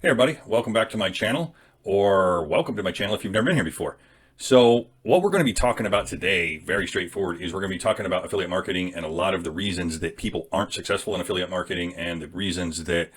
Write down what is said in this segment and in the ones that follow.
Hey everybody, welcome back to my channel, or welcome to my channel if you've never been here before. So what we're going to be talking about today, very straightforward, is we're going to be talking about affiliate marketing and a lot of the reasons that people aren't successful in affiliate marketing and the reasons that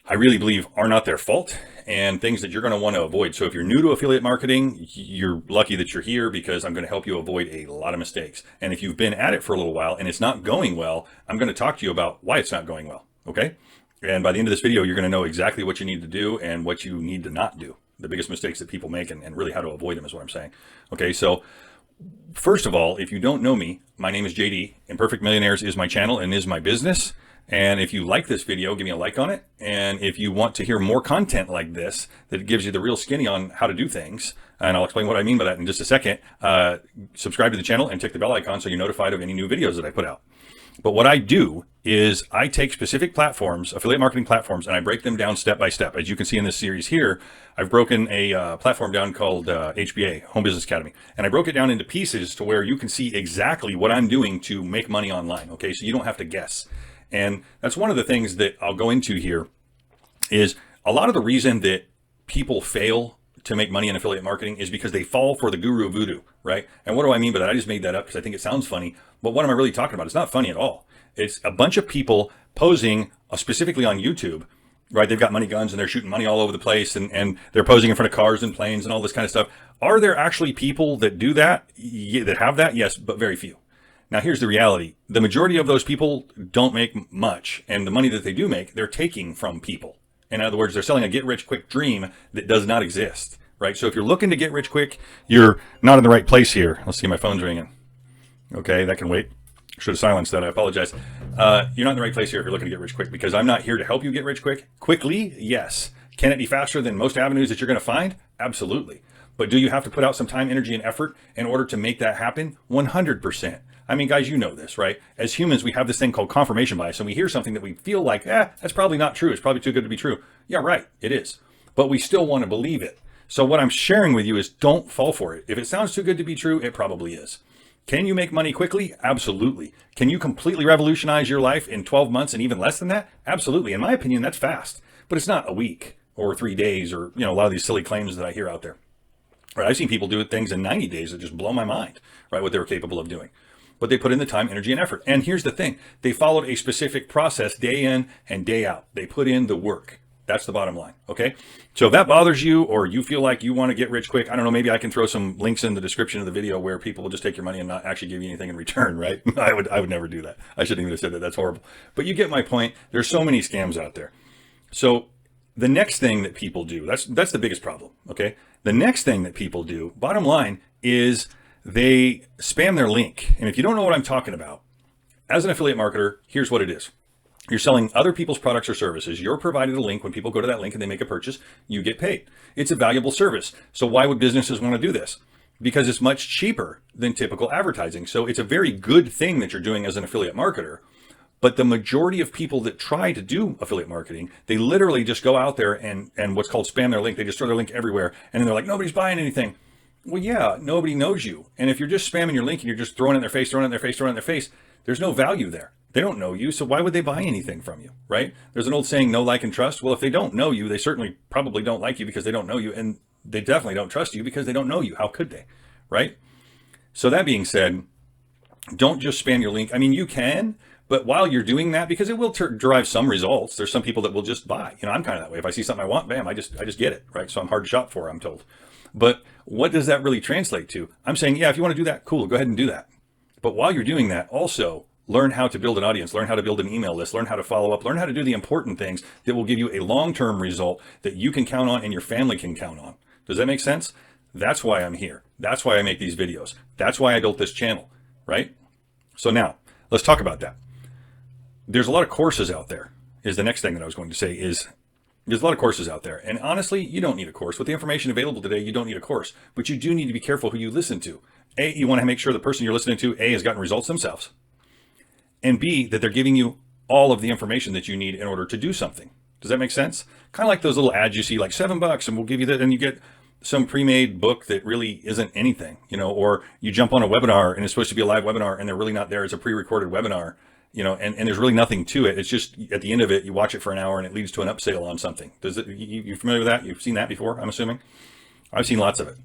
I really believe are not their fault and things that you're going to want to avoid. So if you're new to affiliate marketing, you're lucky that you're here because I'm going to help you avoid a lot of mistakes. And if you've been at it for a little while and it's not going well, I'm going to talk to you about why it's not going well. Okay? And by the end of this video, you're going to know exactly what you need to do and what you need to not do. The biggest mistakes that people make and really how to avoid them is what I'm saying. Okay, so first of all, if you don't know me, my name is JD. Imperfect Millionaires is my channel and is my business. And if you like this video, give me a like on it. And if you want to hear more content like this, that gives you the real skinny on how to do things, and I'll explain what I mean by that in just a second, subscribe to the channel and tick the bell icon so you're notified of any new videos that I put out. But what I do is I take specific platforms, affiliate marketing platforms, and I break them down step by step. As you can see in this series here, I've broken a platform down called HBA, Home Business Academy. And I broke it down into pieces to where you can see exactly what I'm doing to make money online. Okay, so you don't have to guess. And that's one of the things that I'll go into here is a lot of the reason that people fail to make money in affiliate marketing is because they fall for the guru voodoo, right? And what do I mean by that? I just made that up because I think it sounds funny, but what am I really talking about? It's not funny at all. It's a bunch of people posing specifically on YouTube, right? They've got money guns and they're shooting money all over the place and they're posing in front of cars and planes and all this kind of stuff. Are there actually people that do that, that have that? Yes, but very few. Now, here's the reality. The majority of those people don't make much, and the money that they do make, they're taking from people. In other words, they're selling a get-rich-quick dream that does not exist, right? So if you're looking to get rich quick, you're not in the right place here. Let's see, my phone's ringing. Okay, that can wait. Should have silenced that. I apologize. You're not in the right place here if you're looking to get rich quick, because I'm not here to help you get rich quickly. Yes. Can it be faster than most avenues that you're going to find? Absolutely. But do you have to put out some time, energy, and effort in order to make that happen? 100%. I mean, guys, you know this, right? As humans, we have this thing called confirmation bias, and we hear something that we feel like, that's probably not true. It's probably too good to be true. Yeah, right. It is. But we still want to believe it. So what I'm sharing with you is don't fall for it. If it sounds too good to be true, it probably is. Can you make money quickly? Absolutely. Can you completely revolutionize your life in 12 months and even less than that? Absolutely. In my opinion, that's fast. But it's not a week or 3 days or, a lot of these silly claims that I hear out there. Right? I've seen people do things in 90 days that just blow my mind, right? What they were capable of doing. But they put in the time, energy, and effort. And here's the thing. They followed a specific process day in and day out. They put in the work. That's the bottom line. Okay. So if that bothers you or you feel like you want to get rich quick, I don't know, maybe I can throw some links in the description of the video where people will just take your money and not actually give you anything in return, right? I would never do that. I shouldn't even have said that. That's horrible. But you get my point. There's so many scams out there. So the next thing that people do, that's the biggest problem. Okay. The next thing that people do, bottom line, is they spam their link. And if you don't know what I'm talking about, as an affiliate marketer, here's what it is. You're selling other people's products or services. You're provided a link. When people go to that link and they make a purchase, you get paid. It's a valuable service. So why would businesses want to do this? Because it's much cheaper than typical advertising. So it's a very good thing that you're doing as an affiliate marketer. But the majority of people that try to do affiliate marketing, they literally just go out there and what's called spam their link. They just throw their link everywhere. And then they're like, nobody's buying anything. Well, yeah, nobody knows you. And if you're just spamming your link and you're just throwing it in their face, there's no value there. They don't know you, so why would they buy anything from you, right? There's an old saying, know, like, and trust. Well, if they don't know you, they certainly probably don't like you because they don't know you, and they definitely don't trust you because they don't know you. How could they, right? So that being said, don't just spam your link. I mean, you can, but while you're doing that, because it will derive some results, there's some people that will just buy. I'm kind of that way. If I see something I want, bam, I just get it, right? So I'm hard to shop for, I'm told. But what does that really translate to? I'm saying, yeah, if you want to do that, cool, go ahead and do that. But while you're doing that, also learn how to build an audience, learn how to build an email list, learn how to follow up, learn how to do the important things that will give you a long-term result that you can count on and your family can count on. Does that make sense? That's why I'm here. That's why I make these videos. That's why I built this channel, right? So now let's talk about that. There's a lot of courses out there is the next thing that I was going to say is there's a lot of courses out there. And honestly, you don't need a course. With the information available today, you don't need a course. But you do need to be careful who you listen to. A, you want to make sure the person you're listening to, A, has gotten results themselves. And B, that they're giving you all of the information that you need in order to do something. Does that make sense? Kind of like those little ads you see, like $7 and we'll give you that. And you get some pre-made book that really isn't anything, or you jump on a webinar and it's supposed to be a live webinar and they're really not there. It's a pre-recorded webinar. and there's really nothing to it. It's just at the end of it, you watch it for an hour and it leads to an upsell on something. You familiar with that? You've seen that before, I'm assuming? I've seen lots of it.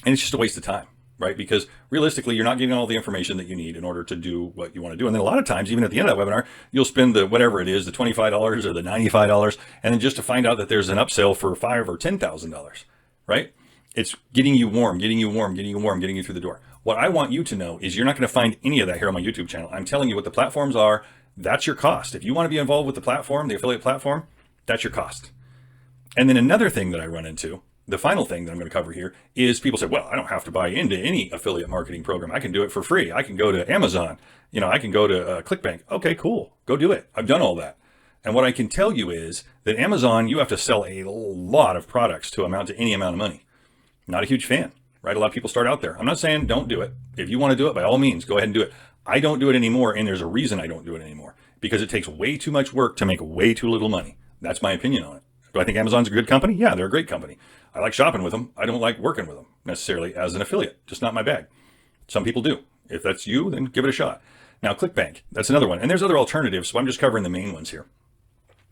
And it's just a waste of time, right? Because realistically, you're not getting all the information that you need in order to do what you want to do. And then a lot of times, even at the end of that webinar, you'll spend the whatever it is, the $25 or the $95, and then just to find out that there's an upsell for $5,000 or $10,000, right? It's getting you warm, getting you through the door. What I want you to know is you're not going to find any of that here on my YouTube channel. I'm telling you what the platforms are. That's your cost. If you want to be involved with the platform, the affiliate platform, that's your cost. And then another thing that I run into, the final thing that I'm going to cover here, is people say, well, I don't have to buy into any affiliate marketing program. I can do it for free. I can go to Amazon. I can go to Clickbank. Okay, cool. Go do it. I've done all that. And what I can tell you is that Amazon, you have to sell a lot of products to amount to any amount of money. Not a huge fan, right? A lot of people start out there. I'm not saying don't do it. If you want to do it, by all means, go ahead and do it. I don't do it anymore, and there's a reason I don't do it anymore, because it takes way too much work to make way too little money. That's my opinion on it. Do I think Amazon's a good company? Yeah, they're a great company. I like shopping with them. I don't like working with them necessarily as an affiliate. Just not my bag. Some people do. If that's you, then give it a shot. Now, Clickbank, that's another one. And there's other alternatives, so I'm just covering the main ones here.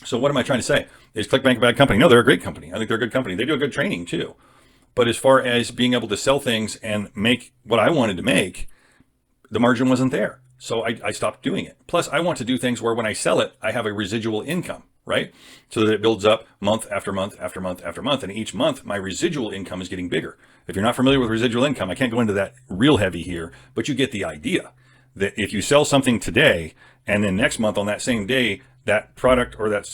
So what am I trying to say? Is Clickbank a bad company? No, they're a great company. I think they're a good company. They do a good training too. But as far as being able to sell things and make what I wanted to make, the margin wasn't there. So I stopped doing it. Plus, I want to do things where when I sell it, I have a residual income, right? So that it builds up month after month after month after month. And each month, my residual income is getting bigger. If you're not familiar with residual income, I can't go into that real heavy here, but you get the idea that if you sell something today and then next month on that same day, that product or that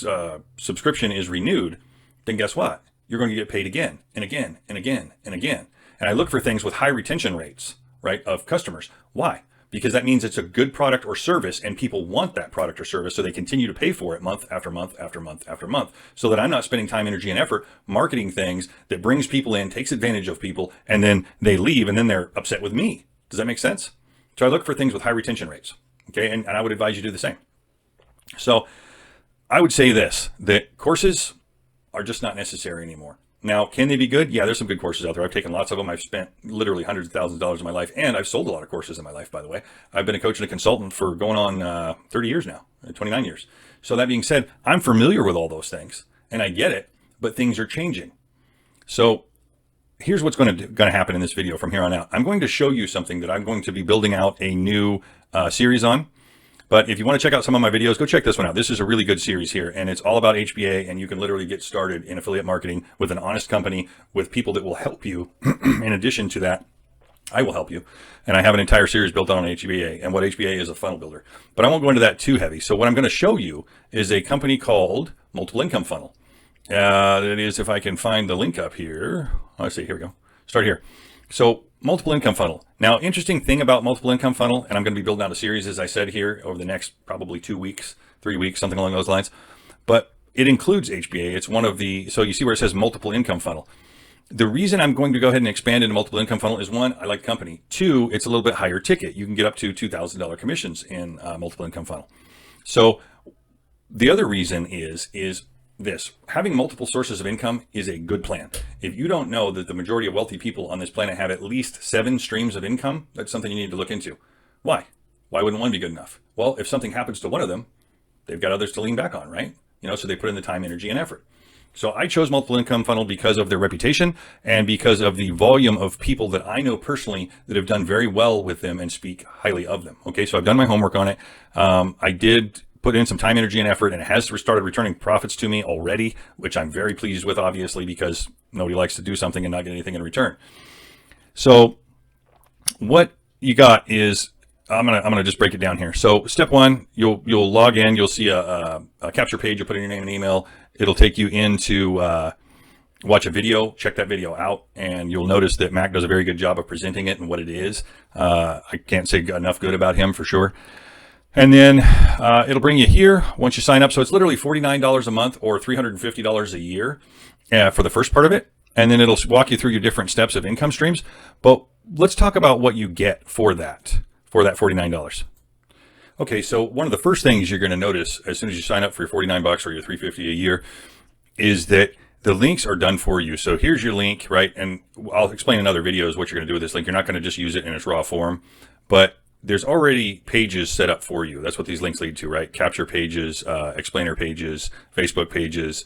subscription is renewed, then guess what? You're going to get paid again and again and again and again. And I look for things with high retention rates, right, of customers. Why? Because that means it's a good product or service and people want that product or service, so they continue to pay for it month after month after month after month, so that I'm not spending time, energy, and effort marketing things that brings people in, takes advantage of people, and then they leave and then they're upset with me. Does that make sense? So I look for things with high retention rates, okay? And I would advise you do the same. So I would say this, that courses are just not necessary anymore. Now, can they be good? Yeah, there's some good courses out there. I've taken lots of them. I've spent literally hundreds of thousands of dollars in my life, and I've sold a lot of courses in my life, by the way. I've been a coach and a consultant for going on 30 years now, 29 years. So that being said, I'm familiar with all those things, and I get it, but things are changing. So here's what's going to happen in this video from here on out. I'm going to show you something that I'm going to be building out a new series on. But if you want to check out some of my videos, go check this one out. This is a really good series here, and it's all about HBA, and you can literally get started in affiliate marketing with an honest company, with people that will help you. In addition to that, I will help you. And I have an entire series built on HBA and what HBA is, a funnel builder. But I won't go into that too heavy. So what I'm going to show you is a company called Multiple Income Funnel. That is, if I can find the link up here. Let's see, here we go. Start here. So multiple income funnel. Now, interesting thing about multiple income funnel, and I'm going to be building out a series, as I said here, over the next probably 2 weeks, 3 weeks, something along those lines. But it includes HBA. It's one of the, so you see where it says multiple income funnel. The reason I'm going to go ahead and expand into multiple income funnel is, one, I like the company. Two, it's a little bit higher ticket. You can get up to $2,000 commissions in multiple income funnel. So the other reason is this: having multiple sources of income is a good plan. If you don't know that the majority of wealthy people on this planet have at least 7 streams of income, that's something you need to look into. Why? Why wouldn't one be good enough? Well, if something happens to one of them, they've got others to lean back on, right? So they put in the time, energy, and effort. So I chose multiple income funnel because of their reputation and because of the volume of people that I know personally that have done very well with them and speak highly of them. Okay, so I've done my homework on it. I did put in some time, energy, and effort, and it has started returning profits to me already, which I'm very pleased with, obviously, because nobody likes to do something and not get anything in return. So what you got is, I'm gonna just break it down here. So step one, you'll log in. You'll see a capture page. You'll put in your name and email. It'll take you into watch a video. Check that video out, and you'll notice that Mac does a very good job of presenting it and what it is. I can't say enough good about him, for sure. And then it'll bring you here once you sign up. So it's literally $49 a month or $350 a year for the first part of it. And then it'll walk you through your different steps of income streams. But let's talk about what you get for that $49. Okay, so one of the first things you're going to notice as soon as you sign up for your $49 or your $350 a year is that the links are done for you. So here's your link, right? And I'll explain in other videos what you're going to do with this link. You're not going to just use it in its raw form, but there's already pages set up for you. That's what these links lead to, right? Capture pages, explainer pages, Facebook pages.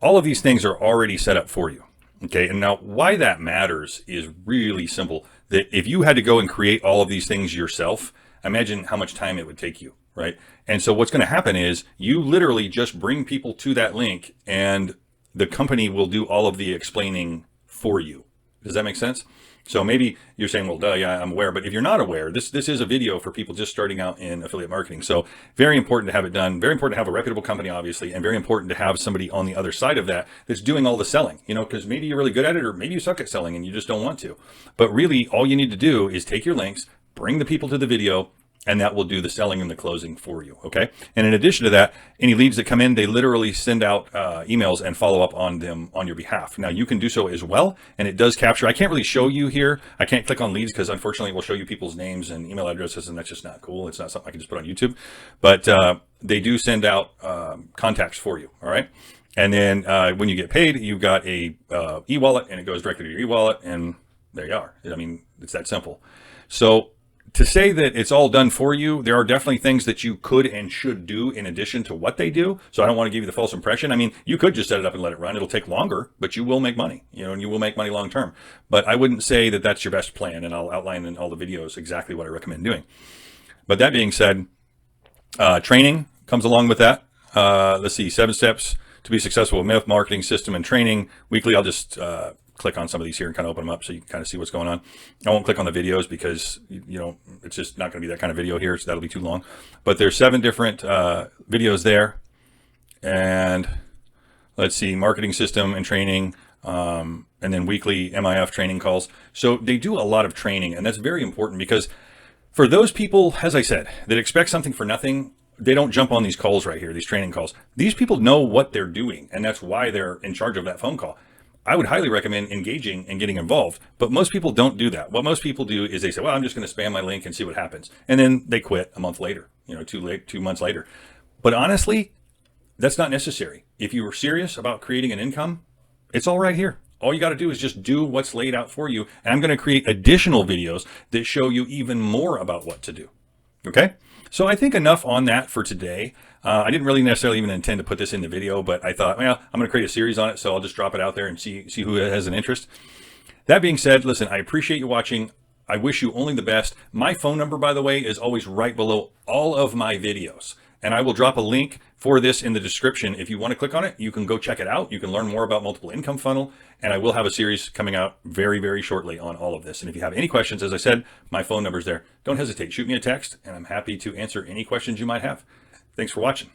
All of these things are already set up for you. Okay. And now why that matters is really simple. That if you had to go and create all of these things yourself, imagine how much time it would take you, right? And so what's going to happen is you literally just bring people to that link and the company will do all of the explaining for you. Does that make sense? So maybe you're saying, well, duh, yeah, I'm aware. But if you're not aware, this is a video for people just starting out in affiliate marketing. So very important to have it done. Very important to have a reputable company, obviously, and very important to have somebody on the other side of that that's doing all the selling, because maybe you're really good at it, or maybe you suck at selling and you just don't want to. But really, all you need to do is take your links, bring the people to the video, and that will do the selling and the closing for you. Okay. And in addition to that, any leads that come in, they literally send out emails and follow up on them on your behalf. Now you can do so as well. And it does capture, I can't really show you here. I can't click on leads because unfortunately it will show you people's names and email addresses. And that's just not cool. It's not something I can just put on YouTube, but they do send out contacts for you. All right. And then when you get paid, you've got a e-wallet and it goes directly to your e-wallet. And there you are. I mean, it's that simple. So to say that it's all done for you, there are definitely things that you could and should do in addition to what they do. So I don't want to give you the false impression. I mean, you could just set it up and let it run. It'll take longer, but you will make money, and you will make money long term. But I wouldn't say that that's your best plan. And I'll outline in all the videos exactly what I recommend doing. But that being said, training comes along with that. Let's see, 7 steps to be successful with marketing system and training weekly. I'll just click on some of these here and kind of open them up so you can kind of see what's going on. I won't click on the videos because, it's just not going to be that kind of video here. So that'll be too long, but there's 7 different videos there. And let's see, marketing system and training, and then weekly MIF training calls. So they do a lot of training, and that's very important because for those people, as I said, that expect something for nothing, they don't jump on these calls right here, these training calls. These people know what they're doing, and that's why they're in charge of that phone call. I would highly recommend engaging and getting involved, but most people don't do that. What most people do is they say, well, I'm just going to spam my link and see what happens. And then they quit a month later, 2 months later. But honestly, that's not necessary. If you were serious about creating an income, it's all right here. All you got to do is just do what's laid out for you. And I'm going to create additional videos that show you even more about what to do. Okay. So I think enough on that for today. I didn't really necessarily even intend to put this in the video, but I thought, well, I'm going to create a series on it. So I'll just drop it out there and see who has an interest. That being said, listen, I appreciate you watching. I wish you only the best. My phone number, by the way, is always right below all of my videos. And I will drop a link for this in the description. If you want to click on it, you can go check it out. You can learn more about multiple income funnel. And I will have a series coming out very, very shortly on all of this. And if you have any questions, as I said, my phone number is there. Don't hesitate. Shoot me a text, and I'm happy to answer any questions you might have. Thanks for watching.